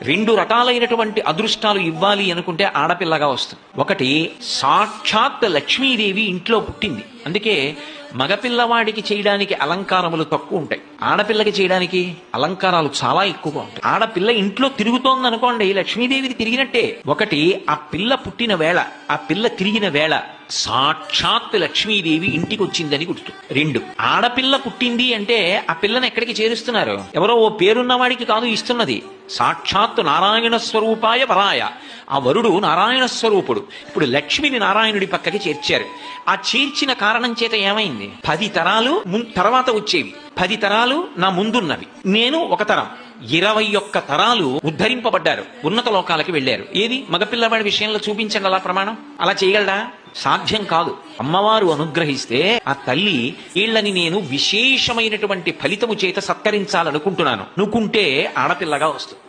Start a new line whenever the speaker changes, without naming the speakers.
రెండు రకాలైనటువంటి అదృష్టాలు ఇవ్వాలి అనుకుంటే ఆడపిల్లగా వస్తుంది. ఒకటి, సాక్షాత్ లక్ష్మీదేవి ఇంట్లో పుట్టింది, అందుకే మగపిల్లవాడికి చేయడానికి అలంకారములు తక్కువ ఉంటాయి, ఆడపిల్లకి చేయడానికి అలంకారాలు చాలా ఎక్కువగా ఉంటాయి. ఆడపిల్ల ఇంట్లో తిరుగుతోంది అనుకోండి, లక్ష్మీదేవికి తిరిగినట్టే. ఒకటి, ఆ పిల్ల పుట్టిన వేళ, ఆ పిల్ల తిరిగిన వేళ సాక్షాత్ లక్ష్మీదేవి ఇంటికి వచ్చిందని గుర్తు. రెండు, ఆడపిల్ల పుట్టింది అంటే ఆ పిల్లని ఎక్కడికి చేరుస్తున్నారు? ఎవరో ఓ పేరున్న వాడికి కాదు ఇస్తున్నది, సాక్షాత్ నారాయణ స్వరూపాయ వరాయ. ఆ వరుడు నారాయణ స్వరూపుడు. ఇప్పుడు లక్ష్మిని నారాయణుడి పక్కకి చేర్చారు. ఆ చేర్చిన కారణం చేత ఏమైంది? 10 తరాలు తర్వాత వచ్చేవి, 10 తరాలు నా ముందున్నవి, నేను ఒక తరం, 21 తరాలు ఉద్ధరింపబడ్డారు, ఉన్నత లోకాలకి వెళ్ళారు. ఏది మగపిల్లవాడి విషయంలో చూపించండి అలా ప్రమాణం. అలా చేయగలడా? సాధ్యం కాదు. అమ్మవారు అనుగ్రహిస్తే ఆ తల్లి వీళ్ళని నేను విశేషమైనటువంటి ఫలితము చేత సత్కరించాలనుకుంటున్నాను అనుకుంటే ఆడపిల్లగా వస్తుంది.